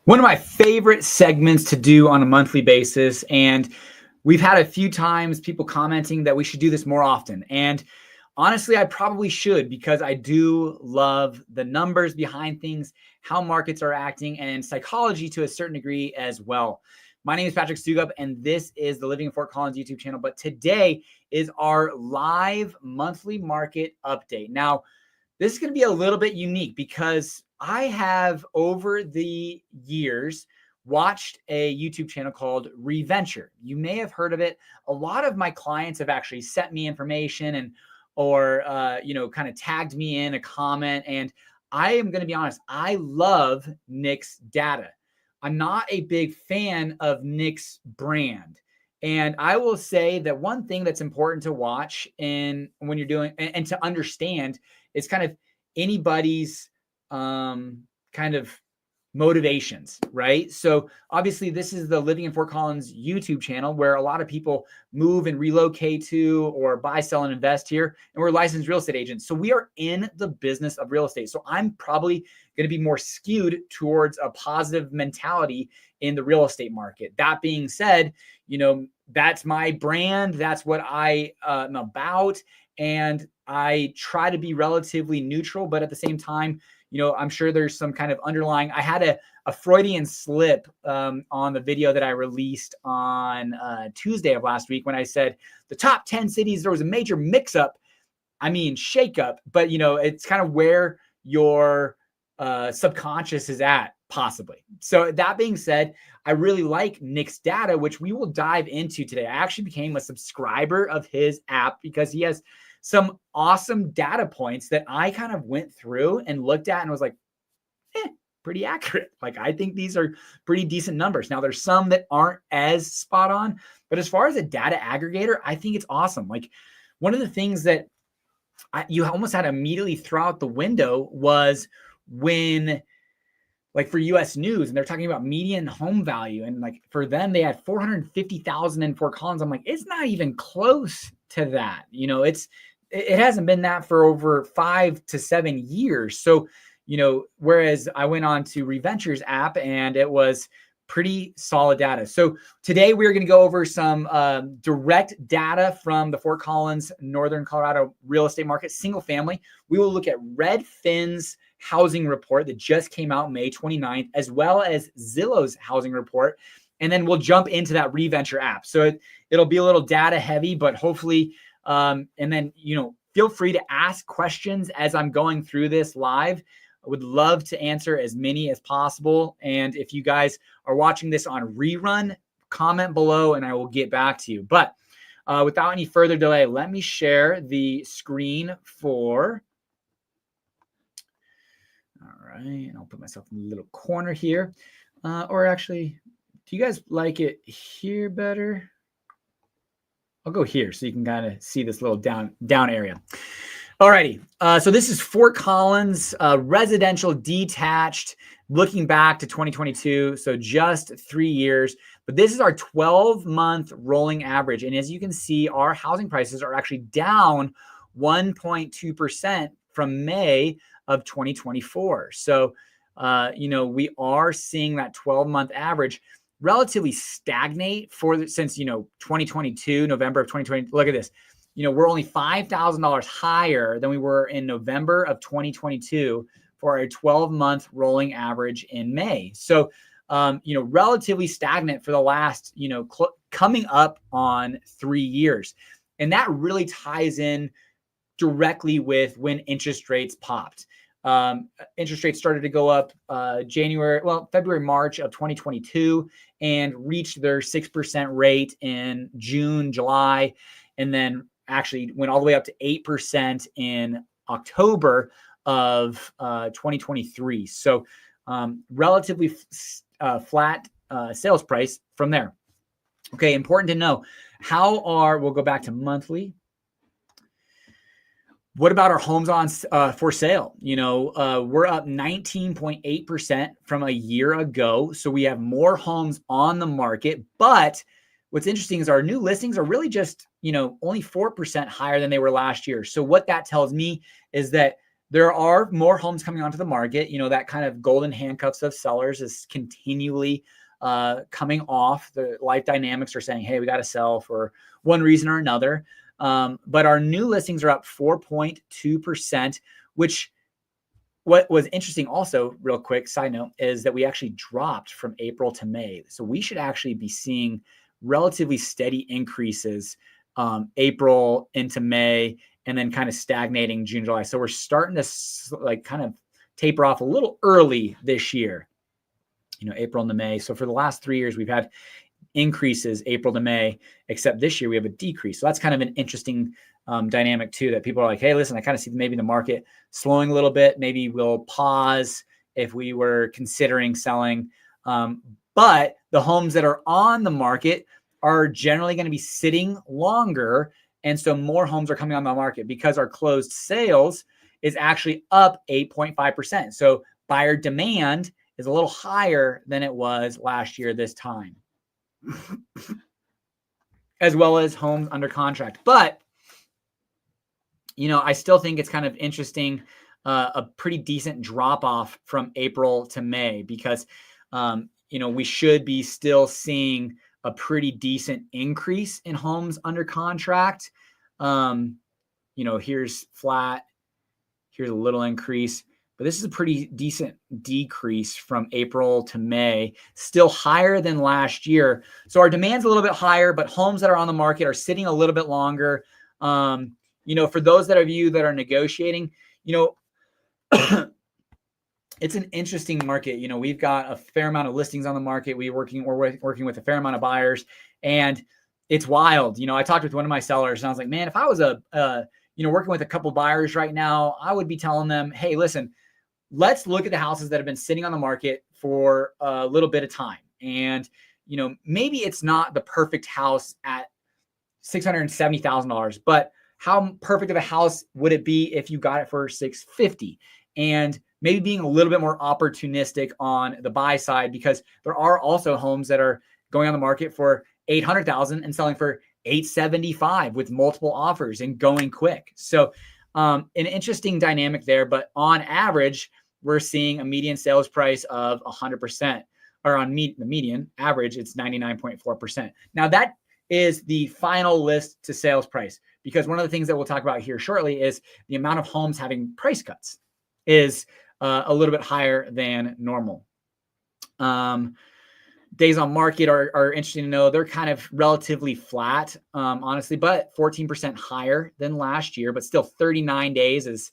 One of my favorite segments to do on a monthly basis. And we've had a few times people commenting that we should do this more often. And honestly, I probably should because I do love the numbers behind things, how markets are acting, and psychology to a certain degree as well. My name is Patrick Stugup, and this is the Living in Fort Collins YouTube channel. But today is our live monthly market update. Now, this is going to be a little bit unique because I have over the years watched a YouTube channel called Reventure. You may have heard of it. A lot of my clients have actually sent me information and or kind of tagged me in a comment. And I am going to be honest, I love Nick's data. I'm not a big fan of Nick's brand. And I will say that one thing that's important to watch when you're doing and to understand is kind of anybody's kind of motivations, right? So obviously this is the Living in Fort Collins YouTube channel where a lot of people move and relocate to or buy, sell, and invest here. And we're licensed real estate agents. So we are in the business of real estate. So I'm probably going to be more skewed towards a positive mentality in the real estate market. That being said, that's my brand. That's what I am about. And I try to be relatively neutral, but at the same time, I'm sure there's some kind of underlying. I had a Freudian slip on the video that I released on Tuesday of last week when I said the top 10 cities, there was a major mix-up. I mean, shake-up, but it's kind of where your subconscious is at, possibly. So that being said, I really like Nick's data, which we will dive into today. I actually became a subscriber of his app because he has some awesome data points that I kind of went through and looked at and was like, pretty accurate. Like, I think these are pretty decent numbers. Now, there's some that aren't as spot on, but as far as a data aggregator, I think it's awesome. Like, one of the things that you almost had to immediately throw out the window was when, like, for US News, and they're talking about median home value, and like for them, they had 450,000 in Fort Collins. I'm like, it's not even close to that. It hasn't been that for over 5 to 7 years. So, whereas I went on to Reventure's app and it was pretty solid data. So today we're going to go over some direct data from the Fort Collins, Northern Colorado real estate market, single family. We will look at Redfin's housing report that just came out May 29th, as well as Zillow's housing report. And then we'll jump into that Reventure app. So it'll be a little data heavy, but hopefully, and then, feel free to ask questions as I'm going through this live. I would love to answer as many as possible. And if you guys are watching this on rerun, comment below and I will get back to you. But without any further delay, let me share the screen for. All right, and I'll put myself in the little corner here. Or actually, do you guys like it here better? I'll go here so you can kind of see this little down area. Alrighty, so this is Fort Collins, residential detached, looking back to 2022, so just 3 years. But this is our 12-month rolling average. And as you can see, our housing prices are actually down 1.2% from May of 2024. So, we are seeing that 12-month average relatively stagnate since 2022, November of 2020. Look at this. We're only $5,000 higher than we were in November of 2022 for a 12-month rolling average in May. So, relatively stagnant for the last, coming up on 3 years. And that really ties in directly with when interest rates popped. Interest rates started to go up February, March of 2022 and reached their 6% rate in June, July, and then actually went all the way up to 8% in October of 2023. So relatively flat sales price from there. Okay, important to know. We'll go back to monthly. What about our homes on for sale? We're up 19.8% from a year ago. So we have more homes on the market. But what's interesting is our new listings are really just, only 4% higher than they were last year. So what that tells me is that there are more homes coming onto the market. That kind of golden handcuffs of sellers is continually coming off. The life dynamics are saying, hey, we got to sell for one reason or another. But our new listings are up 4.2%, which what was interesting also, real quick side note, is that we actually dropped from April to May. So we should actually be seeing relatively steady increases April into May, and then kind of stagnating June, July. So we're starting to kind of taper off a little early this year, April into May. So for the last 3 years, we've had increases April to May, except this year we have a decrease. So that's kind of an interesting dynamic too, that people are like, hey, listen, I kind of see maybe the market slowing a little bit. Maybe we'll pause if we were considering selling. But the homes that are on the market are generally going to be sitting longer. And so more homes are coming on the market because our closed sales is actually up 8.5%. So buyer demand is a little higher than it was last year this time, as well as homes under contract. But, I still think it's kind of interesting, a pretty decent drop off from April to May, because, we should be still seeing a pretty decent increase in homes under contract. Here's flat, here's a little increase, but this is a pretty decent decrease from April to May, still higher than last year. So our demand's a little bit higher, but homes that are on the market are sitting a little bit longer. For those of you that are negotiating, it's an interesting market. We've got a fair amount of listings on the market. We're working with a fair amount of buyers, and it's wild. I talked with one of my sellers, and I was like, man, if I was working with a couple buyers right now, I would be telling them, hey, listen, let's look at the houses that have been sitting on the market for a little bit of time. And, maybe it's not the perfect house at $670,000, but how perfect of a house would it be if you got it for $650,000? And maybe being a little bit more opportunistic on the buy side, because there are also homes that are going on the market for $800,000 and selling for $875,000 with multiple offers and going quick. So an interesting dynamic there, but on average, we're seeing a median sales price of 100%, or on the median average, it's 99.4%. Now that is the final list to sales price, because one of the things that we'll talk about here shortly is the amount of homes having price cuts is a little bit higher than normal. Days on market are interesting to know. They're kind of relatively flat, honestly, but 14% higher than last year, but still 39 days is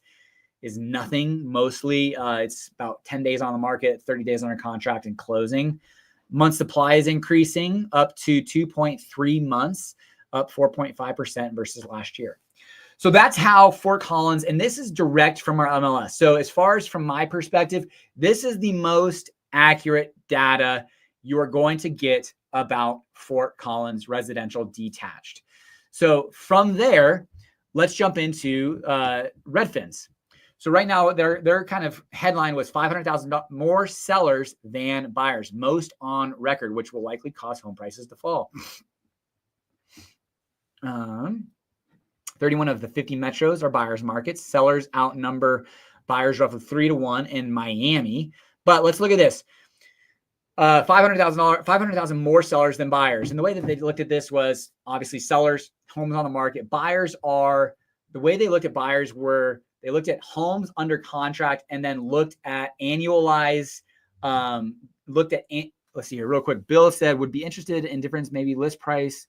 nothing. Mostly it's about 10 days on the market, 30 days under contract and closing. Month supply is increasing up to 2.3 months, up 4.5% versus last year. So that's how Fort Collins, and this is direct from our MLS. So as far as from my perspective, this is the most accurate data you are going to get about Fort Collins residential detached. So from there, let's jump into Redfin's. So right now, their kind of headline was 500,000 more sellers than buyers, most on record, which will likely cause home prices to fall. 31 of the 50 metros are buyers markets. Sellers outnumber buyers roughly 3-1 in Miami. But let's look at this. 500,000 more sellers than buyers. And the way that they looked at this was obviously sellers, homes on the market. The way they looked at buyers were, they looked at homes under contract and then looked at annualized, let's see here real quick. Bill said, would be interested in difference, maybe list price,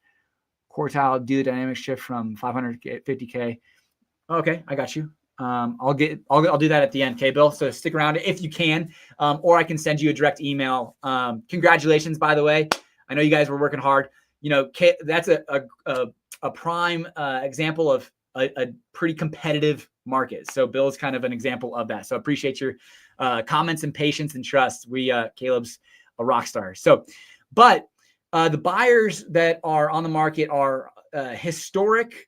quartile, do the dynamic shift from 550K. Okay, I got you. I'll do that at the end. Okay, Bill. So stick around if you can, or I can send you a direct email. Congratulations, by the way. I know you guys were working hard. That's a prime example of a pretty competitive market. So Bill is kind of an example of that. So appreciate your comments and patience and trust. Caleb's a rock star. So, but the buyers that are on the market are historic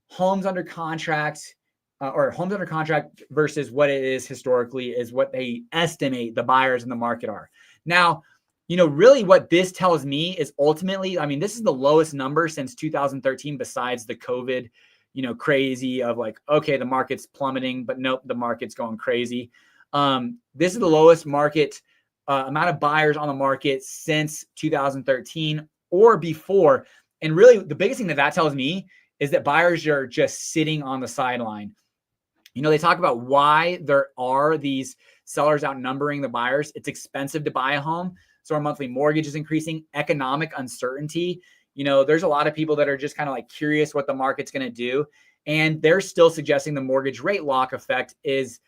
homes under contract. Or homes under contract versus what it is historically is what they estimate the buyers in the market are. Now, really what this tells me is ultimately, this is the lowest number since 2013 besides the COVID crazy of like, okay, the market's plummeting, but nope, the market's going crazy. This is the lowest market amount of buyers on the market since 2013 or before. And really the biggest thing that tells me is that buyers are just sitting on the sideline. They talk about why there are these sellers outnumbering the buyers. It's expensive to buy a home, so our monthly mortgage is increasing. Economic uncertainty. There's a lot of people that are just kind of like curious what the market's going to do. And they're still suggesting the mortgage rate lock effect is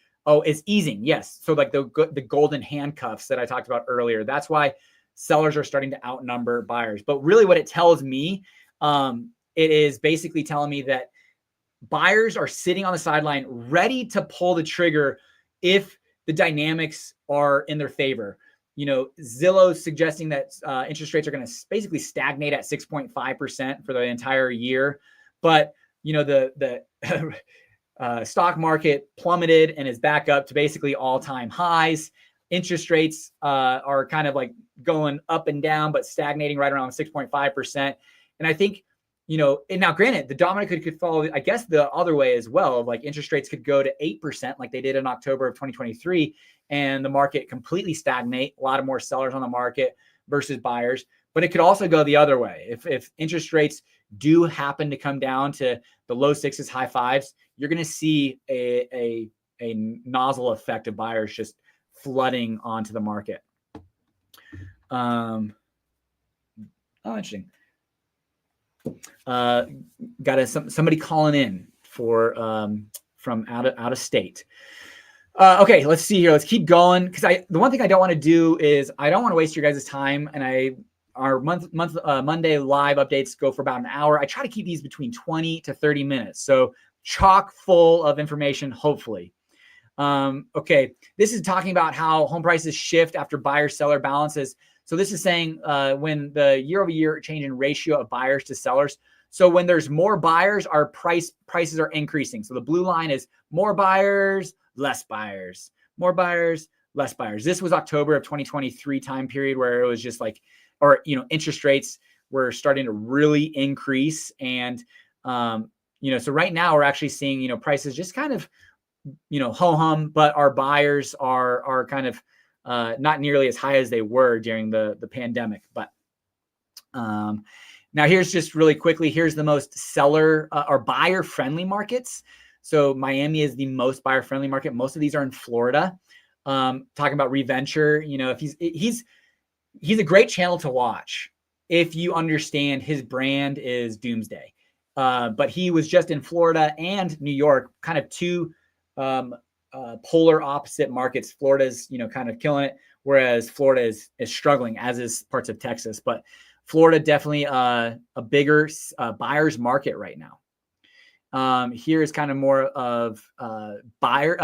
easing. Yes. So like the golden handcuffs that I talked about earlier, that's why sellers are starting to outnumber buyers. But really what it tells me, it is basically telling me that buyers are sitting on the sideline ready to pull the trigger if the dynamics are in their favor. Zillow is suggesting that interest rates are going to basically stagnate at 6.5% for the entire year. But, the stock market plummeted and is back up to basically all-time highs. Interest rates are kind of like going up and down, but stagnating right around 6.5%. And I think, and now granted, the domino could follow, I guess, the other way as well. Of like interest rates could go to 8% like they did in October of 2023, and the market completely stagnate. A lot of more sellers on the market versus buyers. But it could also go the other way. If interest rates do happen to come down to the low sixes, high fives, you're going to see a nozzle effect of buyers just flooding onto the market. Interesting. Got somebody calling in from out of state. Okay, let's see here. Let's keep going, because the one thing I don't want to do is I don't want to waste your guys' time, and our Monday live updates go for about an hour. I try to keep these between 20 to 30 minutes, so chock full of information, hopefully. Okay, this is talking about how home prices shift after buyer-seller balances. So this is saying when the year-over-year change in ratio of buyers to sellers. So when there's more buyers, our prices are increasing. So the blue line is more buyers, less buyers, more buyers, less buyers. This was October of 2023 time period where it was just like, interest rates were starting to really increase. And, so right now we're actually seeing, prices just kind of, ho-hum, but our buyers are kind of not nearly as high as they were during the pandemic. But now here's just really quickly, here's the most seller or buyer friendly markets. So Miami is the most buyer friendly market. Most of these are in Florida. Talking about Reventure, if he's a great channel to watch if you understand his brand is doomsday. But he was just in Florida and New York, kind of two polar opposite markets. Florida's, kind of killing it, whereas Florida is struggling, as is parts of Texas. But Florida definitely a bigger buyer's market right now. Here is kind of more of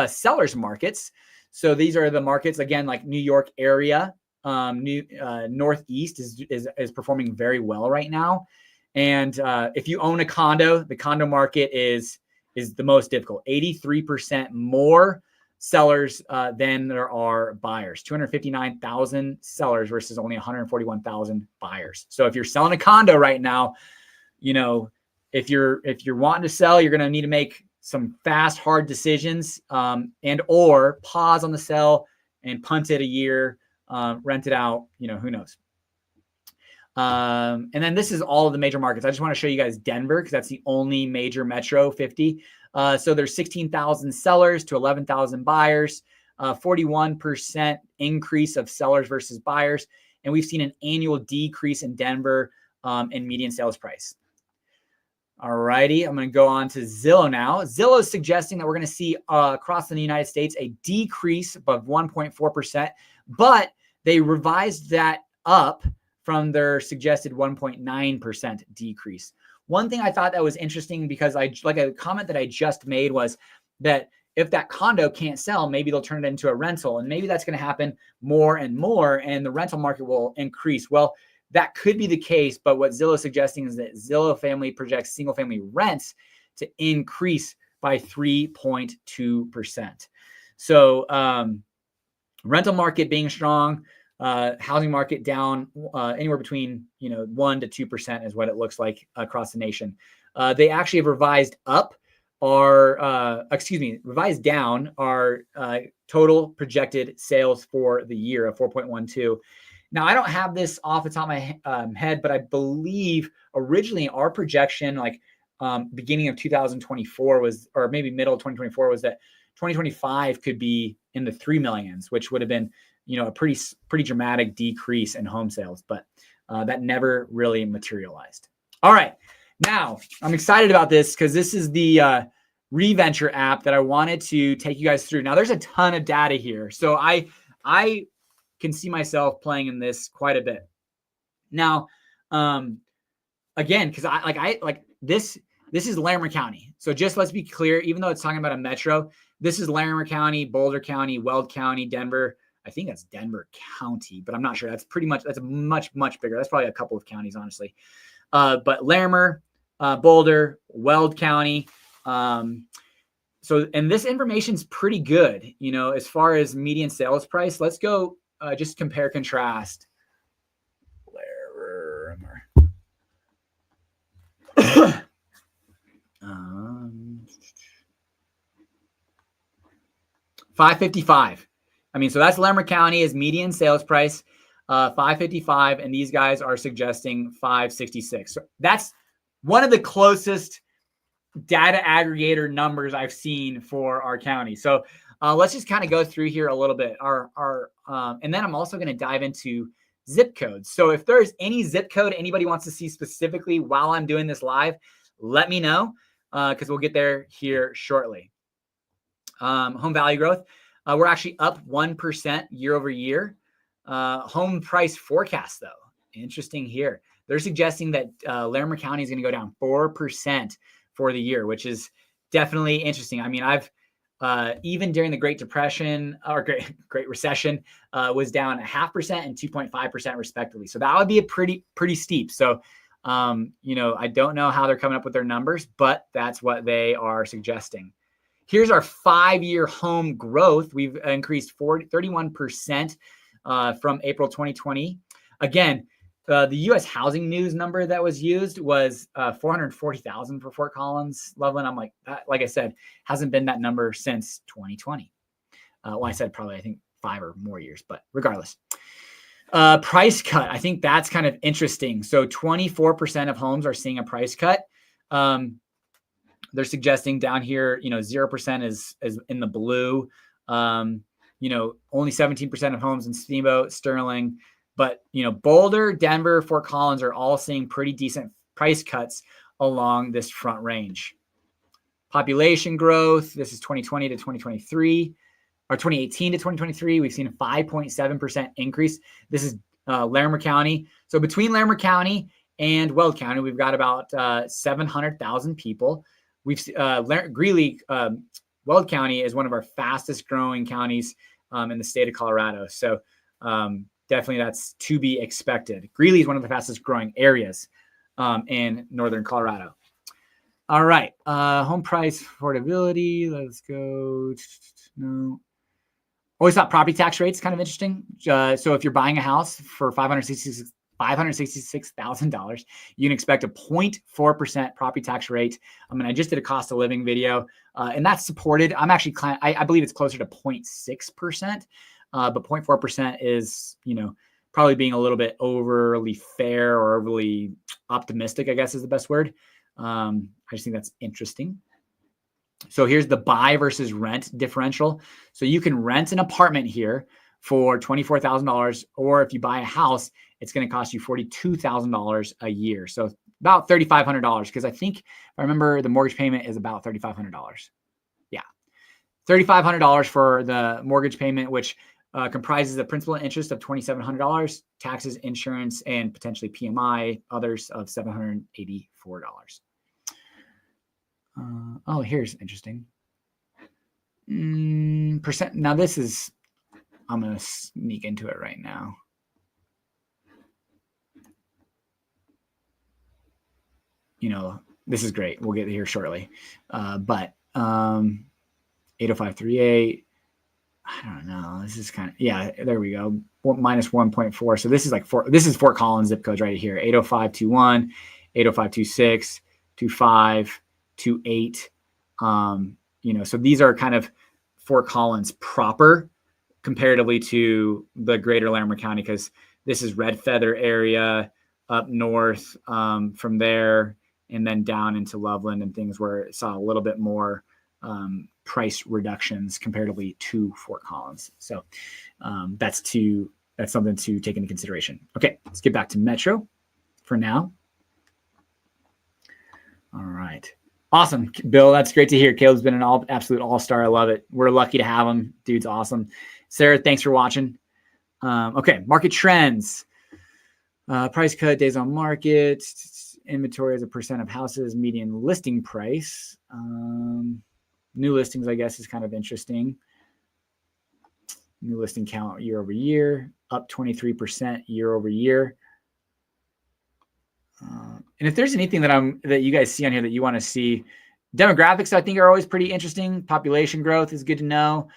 sellers markets. So these are the markets, again, like New York area. Northeast is performing very well right now. And if you own a condo, the condo market is the most difficult. 83% more sellers than there are buyers. 259,000 sellers versus only 141,000 buyers. So if you're selling a condo right now, if you're wanting to sell, you're going to need to make some fast, hard decisions, and or pause on the sell and punt it a year, rent it out. Who knows? And then this is all of the major markets. I just want to show you guys Denver, because that's the only major metro 50. So there's 16,000 sellers to 11,000 buyers, 41% increase of sellers versus buyers. And we've seen an annual decrease in Denver in median sales price. All righty, I'm going to go on to Zillow now. Zillow is suggesting that we're going to see across the United States a decrease above 1.4%, but they revised that up from their suggested 1.9% decrease. One thing I thought that was interesting, because a comment that I just made was that if that condo can't sell, maybe they'll turn it into a rental, and maybe that's going to happen more and more, and the rental market will increase. Well, that could be the case, but what Zillow is suggesting is that Zillow family projects single family rents to increase by 3.2%. So rental market being strong, housing market down anywhere between 1 to 2% is what it looks like across the nation. They actually have revised down our total projected sales for the year of 4.12. Now, I don't have this off the top of my head, but I believe originally our projection, like beginning of 2024 was, or maybe middle of 2024 was that 2025 could be in the 3 millions, which would have been, a pretty dramatic decrease in home sales, but that never really materialized. All right. Now, I'm excited about this because this is the Reventure app that I wanted to take you guys through. Now, there's a ton of data here, so I can see myself playing in this quite a bit. Now, again, because I like this. This is Larimer County. So just let's be clear, even though it's talking about a metro, this is Larimer County, Boulder County, Weld County, Denver. I think that's Denver County, but I'm not sure. That's a much, much bigger. That's probably a couple of counties, honestly. But Larimer, Boulder, Weld County. And this information's pretty good, as far as median sales price. Let's go just compare, contrast. Larimer. 555. So that's Larimer County is median sales price, 555, and these guys are suggesting 566. So that's one of the closest data aggregator numbers I've seen for our county. So let's just kind of go through here a little bit. And then I'm also going to dive into zip codes. So if there's any zip code anybody wants to see specifically while I'm doing this live, let me know because we'll get there here shortly. Home value growth. We're actually up 1% year over year. Home price forecast, though, interesting here. They're suggesting that Larimer County is going to go down 4% for the year, which is definitely interesting. I've even during the Great Depression or Great Recession was down 0.5% and 2.5% respectively. So that would be a pretty steep. So, I don't know how they're coming up with their numbers, but that's what they are suggesting. Here's our 5-year home growth. We've increased 31% from April 2020. Again, the U.S. housing news number that was used was 440,000 for Fort Collins, Loveland. I'm like I said, hasn't been that number since 2020. I said probably, I think 5 or more years, but regardless. Price cut. I think that's kind of interesting. So 24% of homes are seeing a price cut. They're suggesting down here, 0% is in the blue. Only 17% of homes in Steamboat, Sterling, but Boulder, Denver, Fort Collins are all seeing pretty decent price cuts along this front range. Population growth. This is 2020 to 2023, or 2018 to 2023. We've seen a 5.7% increase. This is Larimer County. So between Larimer County and Weld County, we've got about 700,000 people. We've Greeley, Weld County is one of our fastest growing counties in the state of Colorado. So definitely that's to be expected. Greeley is one of the fastest growing areas in northern Colorado. All right. Home price affordability. Let's go. No. Always thought property tax rates kind of interesting. So if you're buying a house for $566,000, you can expect a 0.4% property tax rate. I just did a cost of living video, and that's supported. I'm actually, I believe it's closer to 0.6%, but 0.4% is, probably being a little bit overly fair or overly optimistic, I guess is the best word. I just think that's interesting. So here's the buy versus rent differential. So you can rent an apartment here for $24,000, or if you buy a house, it's going to cost you $42,000 a year. So about $3,500, because I think, if I remember, the mortgage payment is about $3,500. Yeah. $3,500 for the mortgage payment, which comprises the principal and interest of $2,700, taxes, insurance, and potentially PMI, others of $784. Here's interesting. Percent. Now this is, I'm going to sneak into it right now. This is great. We'll get here shortly. But 80538, I don't know. This is kind of, yeah, there we go. Minus 1.4. So this is like this is Fort Collins zip codes right here. 80521, 80526, 25, 28. So these are kind of Fort Collins proper comparatively to the greater Larimer County, because this is Red Feather area up north from there, and then down into Loveland and things where it saw a little bit more price reductions comparatively to Fort Collins. So that's something to take into consideration. Okay, let's get back to Metro for now. All right. Awesome, Bill. That's great to hear. Caleb's been an absolute all-star. I love it. We're lucky to have him. Dude's awesome. Sarah, thanks for watching. Okay, market trends. Price cut, days on market, inventory as a percent of houses, median listing price. New listings, I guess, is kind of interesting. New listing count year over year, up 23% year over year. And if there's anything that you guys see on here that you want to see, demographics I think are always pretty interesting. Population growth is good to know.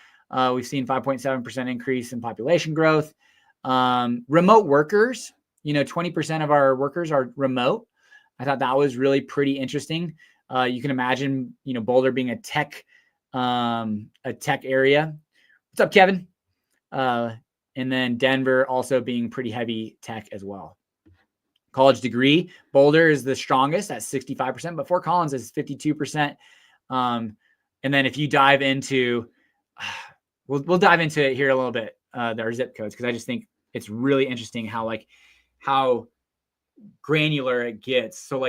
We've seen 5.7% increase in population growth. Remote workers, 20% of our workers are remote. I thought that was really pretty interesting. You can imagine, Boulder being a tech area. What's up, Kevin? And then Denver also being pretty heavy tech as well. College degree, Boulder is the strongest at 65%, but Fort Collins is 52%. And then if you dive into, we'll dive into it here a little bit, our zip codes, because I just think it's really interesting how granular it gets. So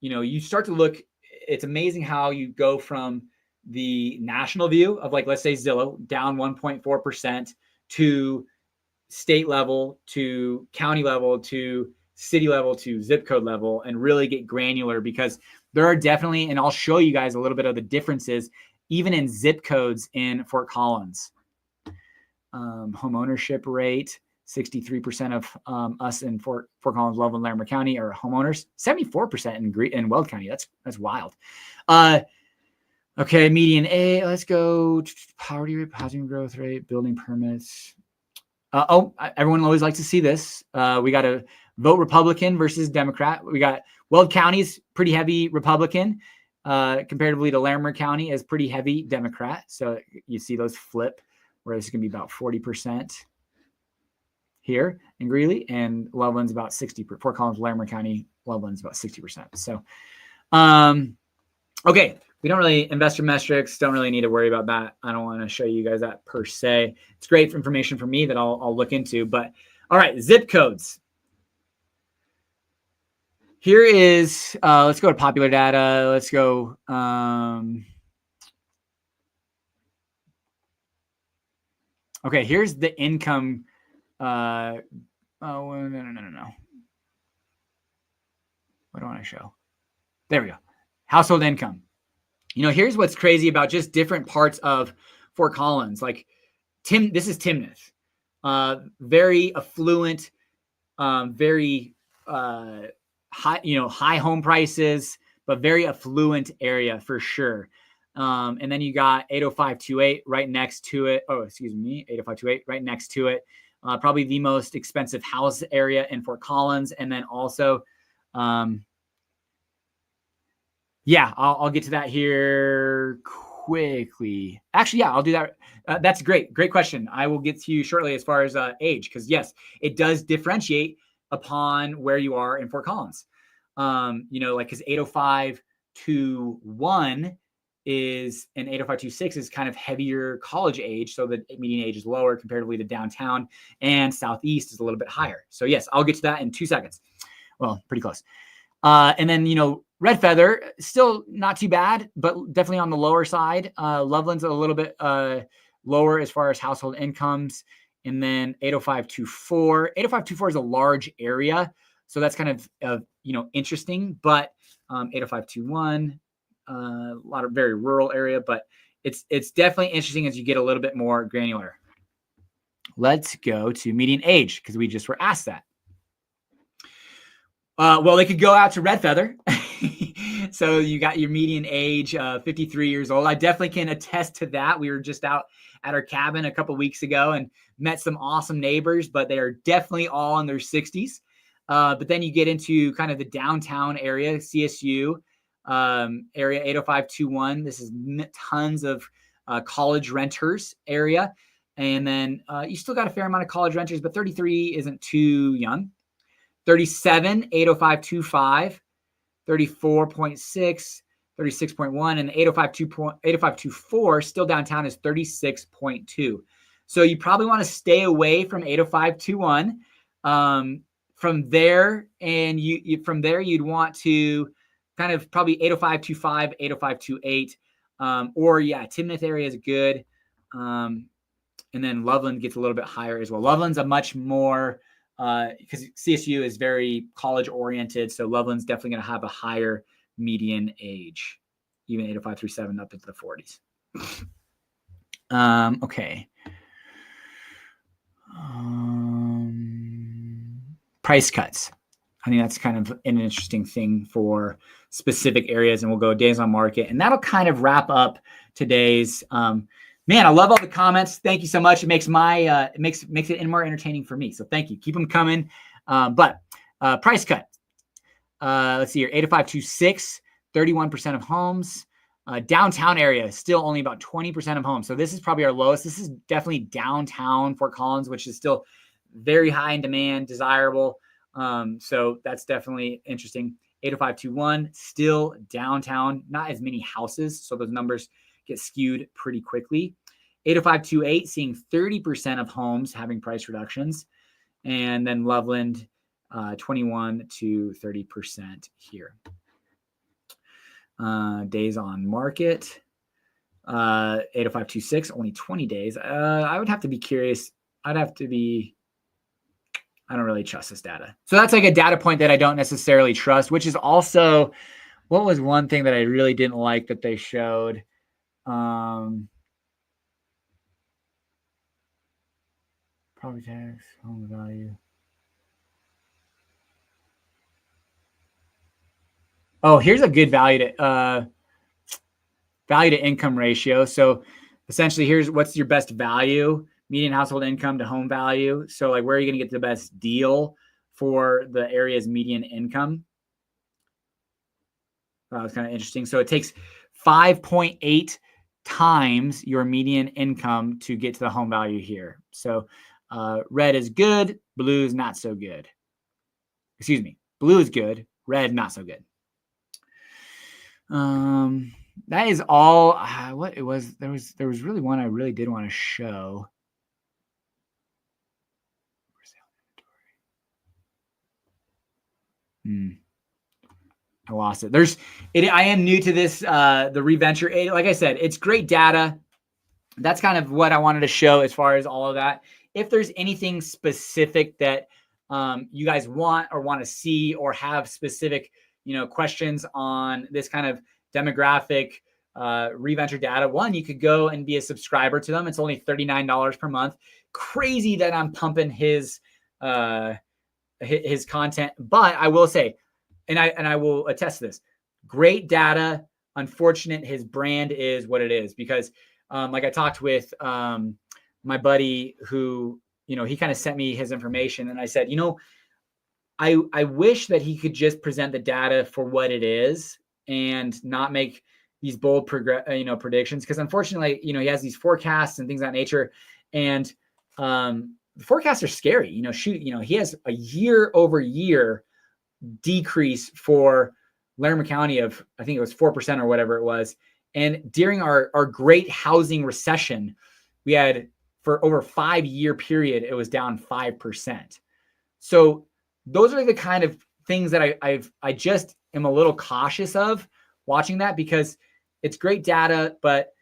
you start to look, it's amazing how you go from the national view of let's say Zillow down 1.4% to state level, to county level, to city level, to zip code level, and really get granular, because there are definitely, and I'll show you guys a little bit of the differences even in zip codes in Fort Collins. Home ownership rate, 63% of us in Fort Collins, Loveland, Larimer County are homeowners. 74% in Weld County. That's wild. Okay, median A. Let's go. Poverty rate, housing growth rate, building permits. Everyone always likes to see this. We got a vote Republican versus Democrat. We got Weld County's pretty heavy Republican, comparatively to Larimer County is pretty heavy Democrat. So you see those flip, where this is going to be about 40% here in Greeley, and Loveland's about 60%. Fort Collins, Larimer County, Loveland's about 60%. So, okay, we don't really, investor metrics, don't really need to worry about that. I don't want to show you guys that per se. It's great information for me that I'll look into. But all right, zip codes. Here is, let's go to popular data. Let's go. Okay, here's the income. No. What do I want to show? There we go. Household income. Here's what's crazy about just different parts of Fort Collins. This is Timnath. Very affluent, very high, high home prices, but very affluent area for sure. And then you got 80528 right next to it. 80528 right next to it. Probably the most expensive house area in Fort Collins. And then also, I'll get to that here quickly. Actually, I'll do that. That's great. Great question. I will get to you shortly as far as age, because yes, it does differentiate upon where you are in Fort Collins. Because 80521 is, and 80526 is kind of heavier college age. So the median age is lower comparatively to downtown, and Southeast is a little bit higher. So yes, I'll get to that in 2 seconds. Well, pretty close. And then, Red Feather, still not too bad, but definitely on the lower side. Loveland's a little bit lower as far as household incomes. And then 80524. 80524 is a large area, so that's kind of interesting. But 80521, a lot of very rural area, but it's definitely interesting as you get a little bit more granular. Let's go to median age, because we just were asked that. Well, they could go out to Red Feather. So you got your median age, 53 years old. I definitely can attest to that. We were just out at our cabin a couple weeks ago and met some awesome neighbors, but they are definitely all in their 60s. But then you get into kind of the downtown area, CSU area, 80521. This is tons of college renters area. And then you still got a fair amount of college renters, but 33 isn't too young. 37, 80525, 34.6, 36.1, and 80524 still downtown is 36.2. So you probably want to stay away from 80521. From there, and from there you'd want to kind of probably 80525, 80528, or yeah, Timnath area is good. And then Loveland gets a little bit higher as well. Loveland's a much more, because CSU is very college oriented. So Loveland's definitely going to have a higher median age, even 80537 up into the 40s. Okay. Price cuts. I think that's kind of an interesting thing for specific areas, and we'll go days on market, and that'll kind of wrap up today's. Man, I love all the comments. Thank you so much. It makes my makes it more entertaining for me. So thank you. Keep them coming. But price cut. Let's see here. 80526, 31% of homes. Downtown area, still only about 20% of homes. So this is probably our lowest. This is definitely downtown Fort Collins, which is still very high in demand, desirable. So that's definitely interesting. 80521, still downtown, not as many houses. So those numbers get skewed pretty quickly. 80528, seeing 30% of homes having price reductions. And then Loveland, 21 to 30% here. Days on market, 80526, only 20 days. I would have to be curious. I don't really trust this data. So that's like a data point that I don't necessarily trust, which is also, what was one thing that I really didn't like that they showed? Property tax, home value. Oh, here's a good value to income ratio. So essentially, here's what's your best value, median household income to home value. So like, where are you going to get the best deal for the area's median income? That was kind of interesting. So it takes 5.8 times your median income to get to the home value here. So red is good, blue is not so good. Excuse me, blue is good, red not so good. That is all what it was. There was really one I really did want to show. I lost it. I am new to this, the Reventure. Like I said, it's great data. That's kind of what I wanted to show as far as all of that. If there's anything specific that you guys want to see, or have specific, questions on this kind of demographic Reventure data, one, you could go and be a subscriber to them. It's only $39 per month. Crazy that I'm pumping his content, but I will say, and I will attest to this, great data. Unfortunate his brand is what it is, because like I talked with my buddy who, he kind of sent me his information, and I said, I wish that he could just present the data for what it is and not make these bold predictions, because unfortunately, he has these forecasts and things of that nature, and the forecasts are scary. He has a year-over-year decrease for Larimer County of, I think it was 4% or whatever it was. And during our great housing recession, we had, for over 5-year period, it was down 5%. So those are the kind of things that I just am a little cautious of watching that, because it's great data, but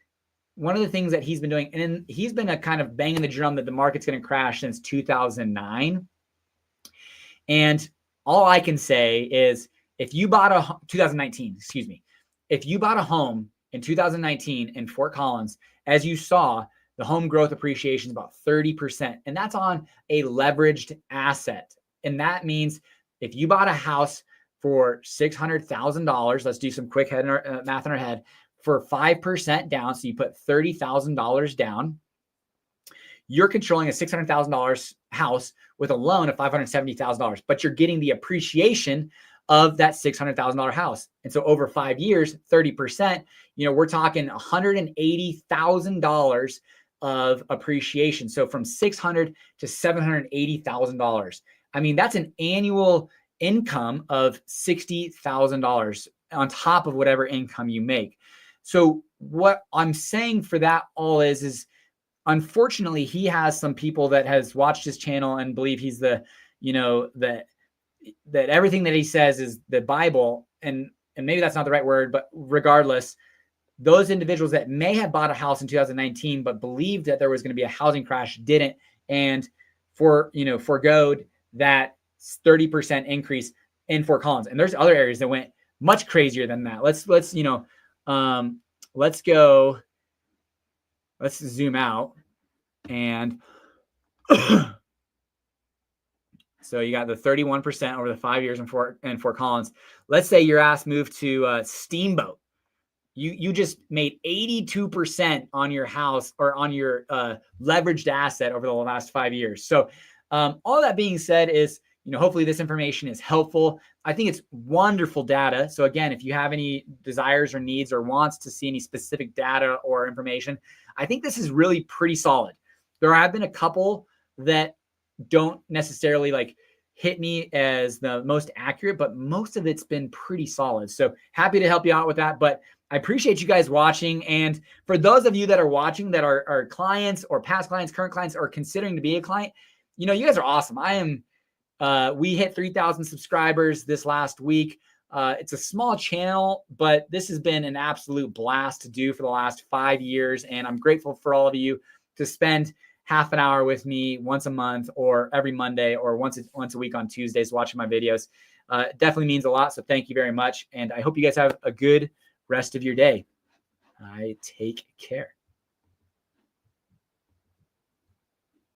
one of the things that he's been doing, and he's been a kind of banging the drum that the market's going to crash since 2009. And all I can say is, if you bought 2019, if you bought a home in 2019 in Fort Collins, as you saw, the home growth appreciation is about 30%. And that's on a leveraged asset. And that means if you bought a house for $600,000. Let's do some quick math in our head. For 5% down, so you put $30,000 down, you're controlling a $600,000 house with a loan of $570,000, but you're getting the appreciation of that $600,000 house. And so over 5 years, 30%, we're talking $180,000 of appreciation. So from $600,000 to $780,000. I mean, that's an annual income of $60,000 on top of whatever income you make. So what I'm saying for that all is unfortunately, he has some people that has watched his channel and believe he's that everything that he says is the Bible. And maybe that's not the right word, but regardless, those individuals that may have bought a house in 2019, but believed that there was going to be a housing crash, didn't, and forgoed that 30% increase in Fort Collins. And there's other areas that went much crazier than that. Let's zoom out. And so you got the 31% over the 5 years in Fort Collins. Let's say your ass moved to Steamboat. You just made 82% on your house or on your leveraged asset over the last 5 years. So all that being said is, hopefully this information is helpful. I think it's wonderful data. So again, if you have any desires or needs or wants to see any specific data or information, I think this is really pretty solid. There have been a couple that don't necessarily hit me as the most accurate, but most of it's been pretty solid. So happy to help you out with that. But I appreciate you guys watching. And for those of you that are watching that are clients or past clients, current clients, or considering to be a client, you guys are awesome. We hit 3,000 subscribers this last week. It's a small channel, but this has been an absolute blast to do for the last 5 years. And I'm grateful for all of you to spend half an hour with me once a month or every Monday or once a week on Tuesdays watching my videos. It definitely means a lot. So thank you very much. And I hope you guys have a good rest of your day. Take care.